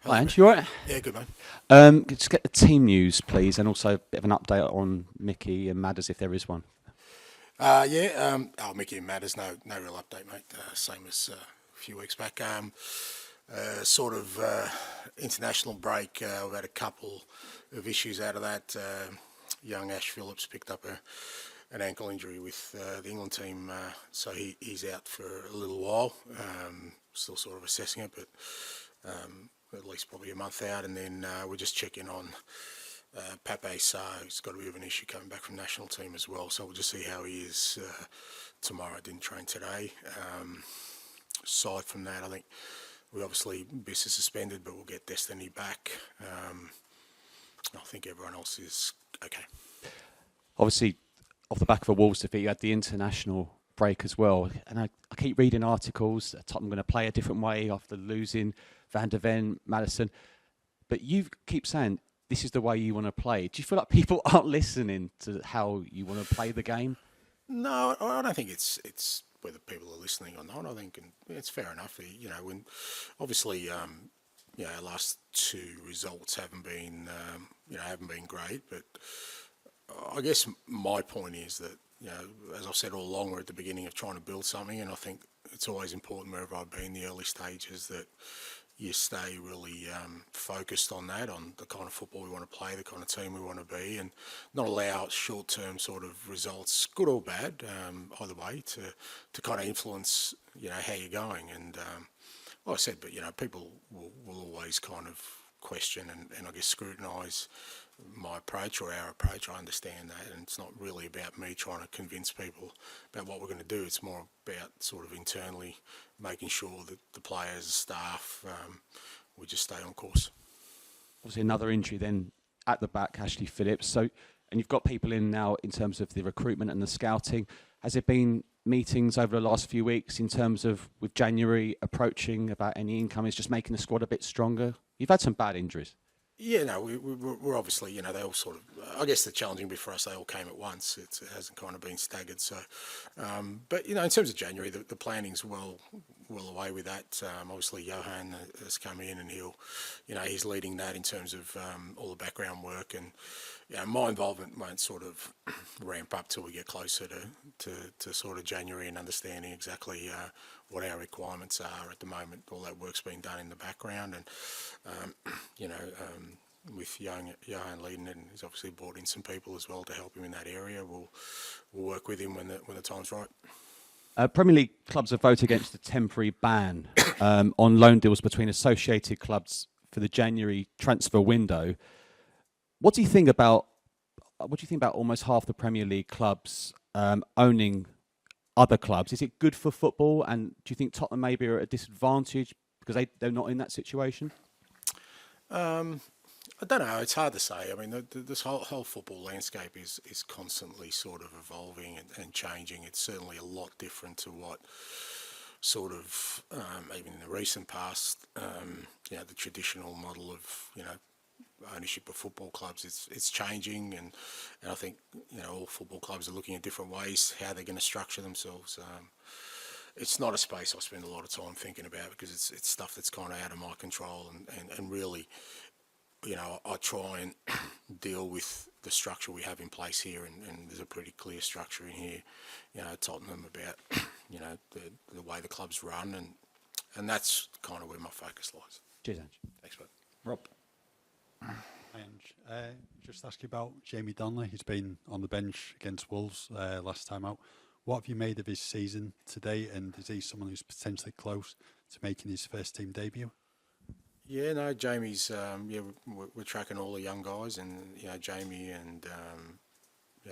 Hi, Ange. You all right? Yeah, good man. Just get the team news, please, and also a bit of an update on Mickey and Madders, if there is one. Mickey and Matters, no real update, mate. Same as a few weeks back. International break. We've had a couple of issues out of that. Young Ash Phillips picked up an ankle injury with the England team, so he's out for a little while. Still sort of assessing it, but at least probably a month out. And then we're just checking on Pape Sarr, who's got a bit of an issue coming back from national team as well. So we'll just see how he is tomorrow. Didn't train today. Aside from that, I think we obviously Biss is suspended, but we'll get Destiny back. I think everyone else is okay. Obviously, off the back of a Wolves defeat, you had the international break as well. And I keep reading articles that Tottenham going to play a different way after losing Van der Ven, Maddison. But you keep saying this is the way you want to play. Do you feel like people aren't listening to how you want to play the game? No, I don't think it's whether people are listening or not. I think it's fair enough. When obviously, our last two results haven't been great. But I guess my point is that, as I've said all along, we're at the beginning of trying to build something, and I think it's always important wherever I've been in the early stages that you stay really focused on that, on the kind of football we want to play, the kind of team we want to be, and not allow short-term sort of results, good or bad, either way, to kind of influence, how you're going. And like I said, but people will always kind of question and I guess scrutinise my approach or our approach. I understand that, and it's not really about me trying to convince people about what we're going to do. It's more about sort of internally making sure that the players, staff, we just stay on course. Obviously, another injury then at the back, Ashley Phillips. So, and you've got people in now in terms of the recruitment and the scouting. Has there been meetings over the last few weeks in terms of with January approaching about any incomings, just making the squad a bit stronger? You've had some bad injuries. Yeah, no, we're obviously, they all sort of, I guess the challenging bit for us, they all came at once. It hasn't kind of been staggered. So, but, in terms of January, the planning's well away with that. Obviously, Johan has come in and he's leading that in terms of all the background work. And, my involvement won't sort of ramp up till we get closer to sort of January and understanding exactly what our requirements are at the moment. All that work's been done in the background, and with Johan leading it, and he's obviously brought in some people as well to help him in that area. We'll work with him when the time's right. Premier League clubs have voted against the temporary ban on loan deals between associated clubs for the January transfer window. What do you think about almost half the Premier League clubs owning other clubs? Is it good for football? And do you think Tottenham maybe are at a disadvantage because they're not in that situation? I don't know. It's hard to say. I mean, this whole football landscape is constantly sort of evolving and changing. It's certainly a lot different to what sort of even in the recent past, the traditional model of ownership of football clubs. It's changing, and I think all football clubs are looking at different ways how they're going to structure themselves. It's not a space I spend a lot of time thinking about because it's stuff that's kind of out of my control, and really, I try and deal with the structure we have in place here, and there's a pretty clear structure in here, at Tottenham about, the way the club's run, and that's kind of where my focus lies. Cheers, Ange. Thanks, mate. Rob. Hi, Ange. Just ask you about Jamie Donley. He's been on the bench against Wolves last time out. What have you made of his season today, and is he someone who's potentially close to making his first team debut? Yeah, no, Jamie's, we're tracking all the young guys, and, Jamie and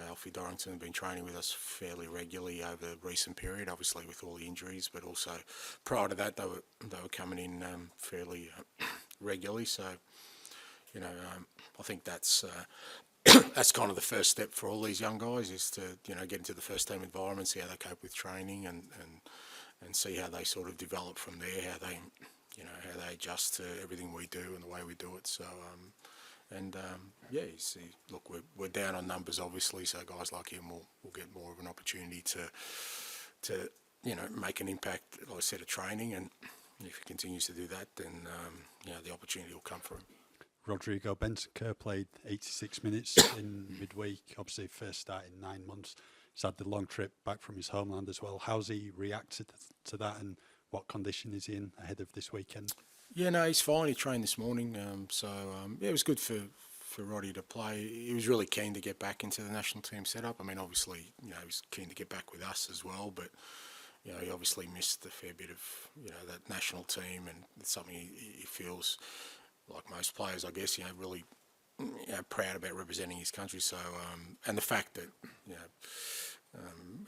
Alfie Dorrington have been training with us fairly regularly over the recent period, obviously with all the injuries, but also prior to that they were coming in fairly regularly. So, I think that's that's kind of the first step for all these young guys is to get into the first team environment, see how they cope with training, and see how they sort of develop from there, how they adjust to everything we do and the way we do it. So look, we're down on numbers obviously, so guys like him will get more of an opportunity to make an impact, like I said, at training, and if he continues to do that, then the opportunity will come for him. Rodrigo Bentancur played 86 minutes in midweek. Obviously, first start in 9 months. He's had the long trip back from his homeland as well. How's he reacted to that, and what condition is he in ahead of this weekend? Yeah, no, he's fine. He trained this morning, it was good for Roddy to play. He was really keen to get back into the national team setup. I mean, obviously, he was keen to get back with us as well, but he obviously missed a fair bit of that national team, and it's something he feels like most players, I guess, really proud about representing his country. So, and the fact that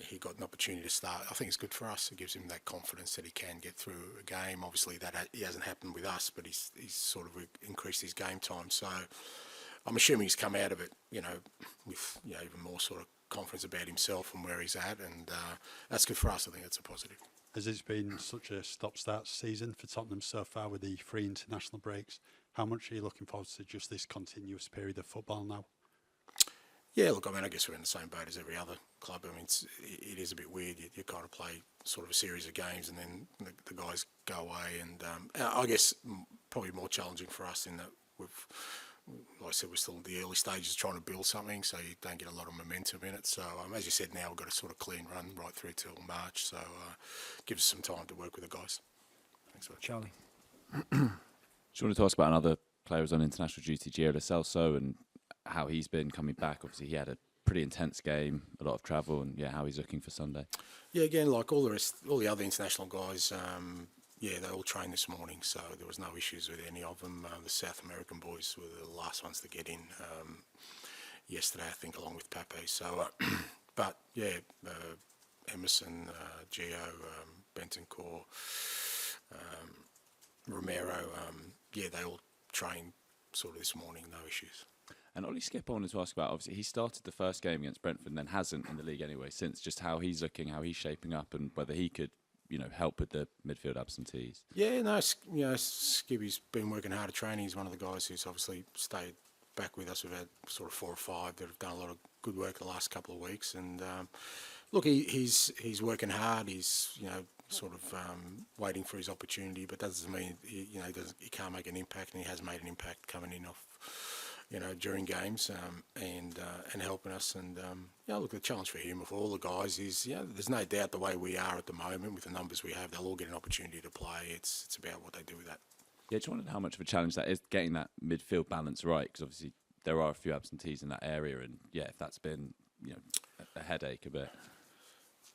he got an opportunity to start, I think it's good for us. It gives him that confidence that he can get through a game. Obviously, that he hasn't happened with us, but he's sort of increased his game time. So, I'm assuming he's come out of it, with even more sort of confidence about himself and where he's at, and that's good for us. I think that's a positive. As it's been such a stop-start season for Tottenham so far with the 3 international breaks, how much are you looking forward to just this continuous period of football now? Yeah, look, I mean, I guess we're in the same boat as every other club. I mean, it is a bit weird. You kind of play sort of a series of games and then the guys go away. And I guess probably more challenging for us in that like I said, we're still in the early stages trying to build something, so you don't get a lot of momentum in it. So, as you said, now we've got a sort of clean run right through till March. So, gives us some time to work with the guys. Thanks, mate. Charlie. Just wanted to ask about another player who's on international duty, Elson, and how he's been coming back. Obviously, he had a pretty intense game, a lot of travel, and how he's looking for Sunday. Yeah, again, like all the other international guys, they all trained this morning, so there was no issues with any of them. The South American boys were the last ones to get in yesterday, I think, along with Pape. So, but yeah, Emerson, Gio, Bentancur, Romero, they all trained sort of this morning, no issues. And Ollie Skip, I wanted to ask about, obviously, he started the first game against Brentford and then hasn't in the league anyway since, just how he's looking, how he's shaping up, and whether he could, help with the midfield absentees. Yeah, no, Skippy's been working hard at training. He's one of the guys who's obviously stayed back with us. We've had sort of 4 or 5 that have done a lot of good work the last couple of weeks. And look, he's working hard. He's sort of waiting for his opportunity, but that doesn't mean he can't make an impact, and he has made an impact coming in off during games and helping us. And look, the challenge for him, for all the guys, is there's no doubt the way we are at the moment with the numbers we have, they'll all get an opportunity to play. It's about what they do with that. Yeah, just wondered how much of a challenge that is, getting that midfield balance right, because obviously there are a few absentees in that area, and if that's been a headache a bit.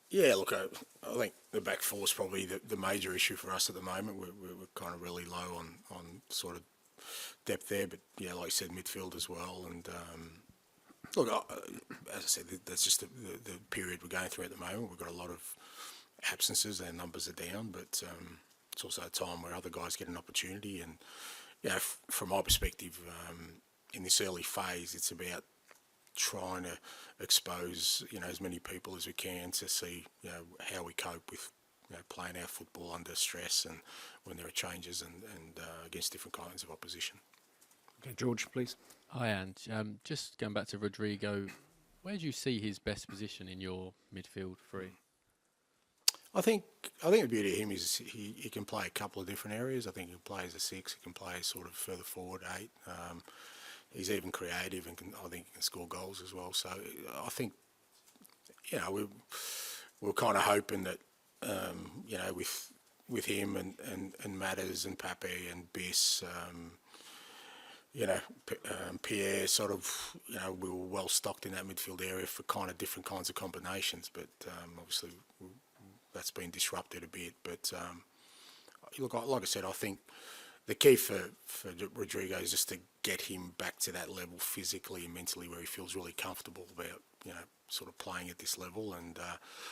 Yeah, look, I think the back four is probably the major issue for us at the moment. We're kind of really low on sort of depth there, but like I said, midfield as well. And look, as I said, that's just the period we're going through at the moment. We've got a lot of absences, our numbers are down, but it's also a time where other guys get an opportunity. And from my perspective, in this early phase, it's about trying to expose as many people as we can to see how we cope with playing our football under stress and when there are changes and against different kinds of opposition. Okay, George, please. Hi, Ange. Just going back to Rodrigo, where do you see his best position in your midfield 3? I think the beauty of him is he can play a couple of different areas. I think he can play as a 6. He can play sort of further forward 8. He's even creative and I think he can score goals as well. So I think we were kind of hoping that with him and Matters and Pape and Biss, Pierre, sort of, we were well stocked in that midfield area for kind of different kinds of combinations. But obviously that's been disrupted a bit. But look, like I said, I think the key for Rodrigo is just to get him back to that level physically and mentally where he feels really comfortable about, sort of playing at this level. And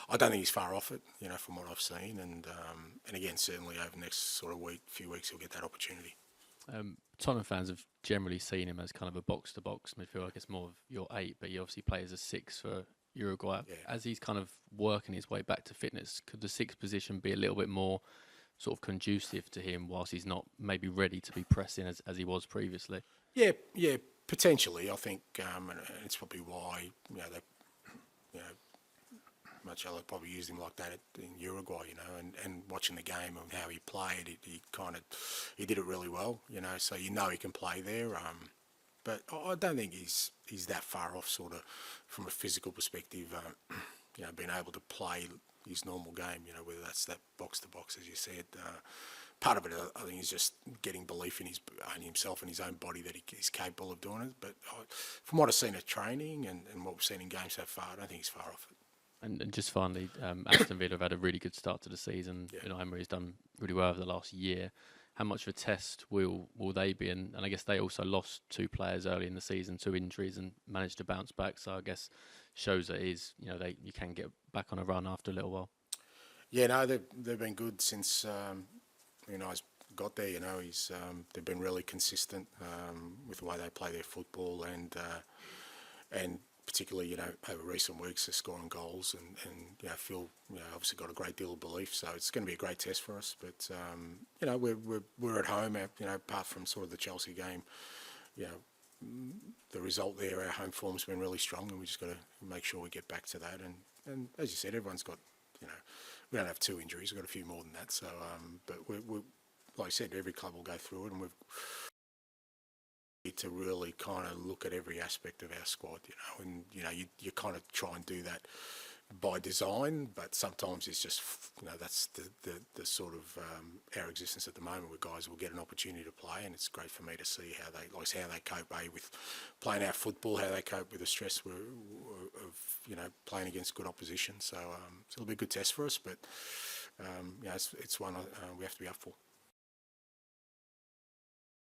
I don't think he's far off it, from what I've seen. And again, certainly over the next sort of few weeks, he'll get that opportunity. Tottenham fans have generally seen him as kind of a box-to-box midfielder. I guess more of your 8, but he obviously plays as a 6 for Uruguay. Yeah. As he's kind of working his way back to fitness, could the 6th position be a little bit more sort of conducive to him whilst he's not maybe ready to be pressing as he was previously? Yeah, potentially. I think, and it's probably why Marcelo probably used him like that in Uruguay, you know, and watching the game and how he played, he did it really well, you know, so you know he can play there. But I don't think he's that far off, sort of, from a physical perspective. You know, being able to play his normal game, you know, whether that's that box to box, as you said. Part of it, I think, is just getting belief in himself and his own body that he's capable of doing it. But from what I've seen at training and what we've seen in games so far, I don't think he's far off it. And just finally, Aston Villa have had a really good start to the season. Yeah. You know, Emery's done really well over the last year. How much of a test will they be? And I guess they also lost 2 players early in the season, 2 injuries, and managed to bounce back. So I guess shows that you can get back on a run after a little while. Yeah, no, they've been good since Unai's got there. You know, they've been really consistent with the way they play their football, and particularly, you know, over recent weeks, they're scoring goals, and you know, Phil, you know, obviously got a great deal of belief. So it's going to be a great test for us. But you know, we're at home. You know, apart from sort of the Chelsea game, you know, the result there, our home form's been really strong, and we just got to make sure we get back to that. And as you said, everyone's got, you know, we don't have 2 injuries. We've got a few more than that. So, but we're like I said, every club will go through it, and we've to really kind of look at every aspect of our squad, you know, and you know, you kind of try and do that by design, but sometimes it's just, you know, that's the sort of our existence at the moment, where guys will get an opportunity to play, and it's great for me to see how they cope with playing our football, how they cope with the stress of, you know, playing against good opposition. So it'll be a good test for us, but you know, it's one we have to be up for.